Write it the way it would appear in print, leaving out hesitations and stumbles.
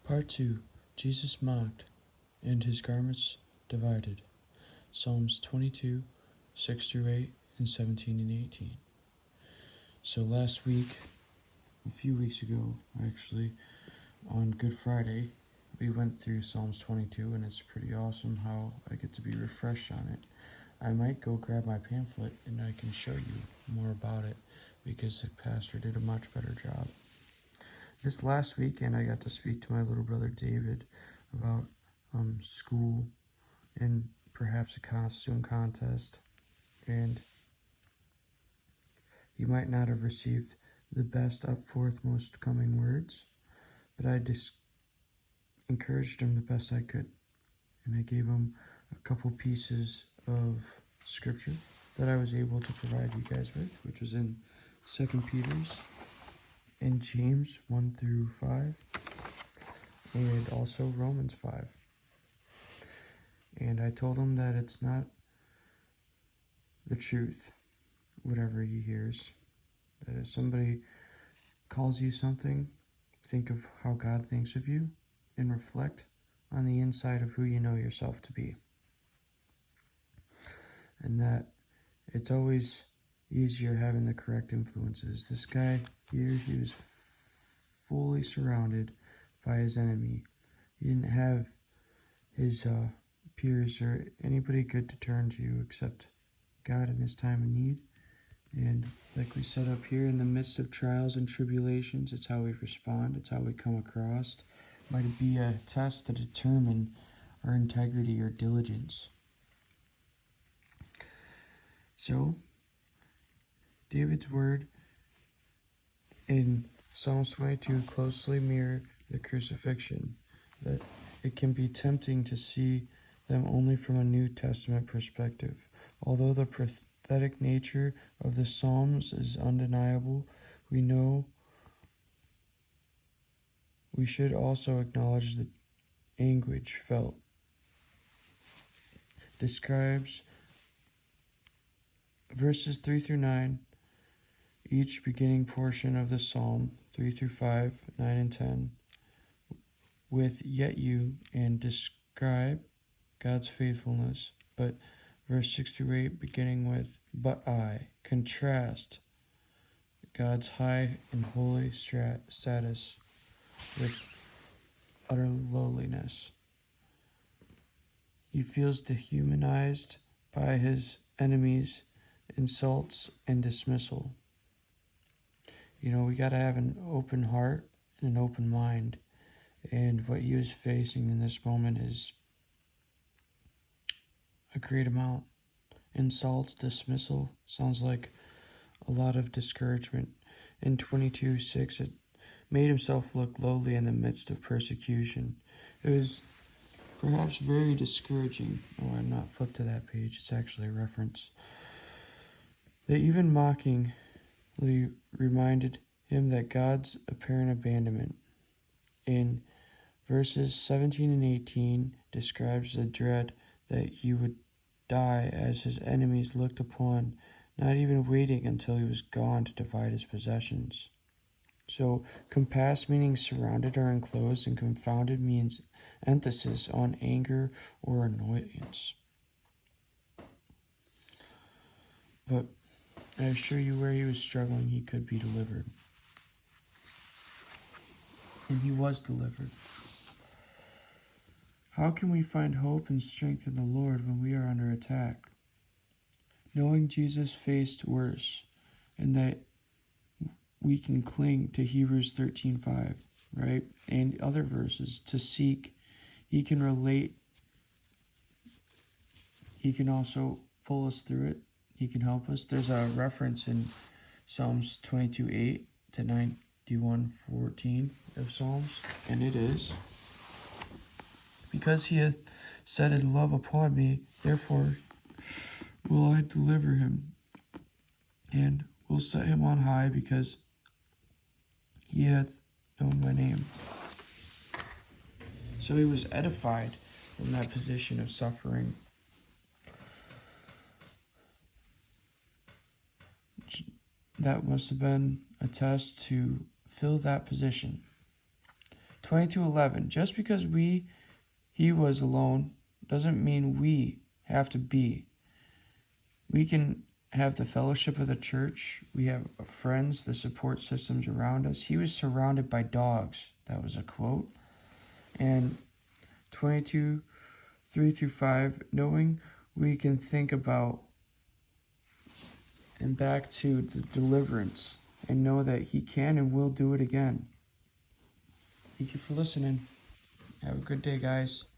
Part 2. Jesus mocked, and his garments divided. Psalms 22, 6 through 8, and 17 and 18. So last week, a few weeks ago actually, on Good Friday, we went through Psalms 22, and it's pretty awesome how I get to be refreshed on it. I might go grab my pamphlet and I can show you more about it because the pastor did a much better job. This last weekend, I got to speak to my little brother David about school and perhaps a costume contest, and he might not have received the best up forth most coming words, but I just encouraged him the best I could, and I gave him a couple pieces of scripture that I was able to provide you guys with, which was in 2 Peter's and James 1 through 5, and also Romans 5. And I told him that it's not the truth, whatever he hears. That if somebody calls you something, think of how God thinks of you and reflect on the inside of who you know yourself to be. And that it's always easier having the correct influences. This guy here, he was fully surrounded by his enemy. He didn't have his peers or anybody good to turn to except God in his time of need. And like we said up here, in the midst of trials and tribulations, it's how we respond, it's how we come across. It might be a test to determine our integrity or diligence. So, David's word in Psalms 22 closely mirror the crucifixion, that it can be tempting to see them only from a New Testament perspective. Although the prophetic nature of the Psalms is undeniable, we know we should also acknowledge the anguish felt. Describes verses 3 through 9, each beginning portion of the psalm, 3 through 5, 9 and 10, with yet you, and describe God's faithfulness. But verse 6 through 8, beginning with but I, contrast God's high and holy status with utter lowliness. He feels dehumanized by his enemies' insults and dismissal. You know, we got to have an open heart and an open mind. And what he was facing in this moment is a great amount. Insults, dismissal, sounds like a lot of discouragement. In 22:6, it made himself look lowly in the midst of persecution. It was perhaps very discouraging. Oh, I'm not flipped to that page. It's actually a reference. They even mockingly reminded him that God's apparent abandonment. In verses 17 and 18 describes the dread that he would die as his enemies looked upon, not even waiting until he was gone to divide his possessions. So, compass meaning surrounded or enclosed, and confounded means emphasis on anger or annoyance. But I assure you, where he was struggling, he could be delivered. And he was delivered. How can we find hope and strength in the Lord when we are under attack? Knowing Jesus faced worse, and that we can cling to Hebrews 13:5, right? And other verses to seek. He can relate. He can also pull us through it. He can help us. There's a reference in Psalms 22:8 to 91:14 of Psalms, and it is, because he hath set his love upon me, therefore will I deliver him, and will set him on high, because he hath known my name. So he was edified from that position of suffering. That must have been a test to fill that position, to 22:11. Just because he was alone doesn't mean we have to be. We can have the fellowship of the church. We have friends, the support systems around us. He was surrounded by dogs. That was a quote. And 22:3-5, knowing we can think about and back to the deliverance and know that he can and will do it again. Thank you for listening. Have a good day, guys.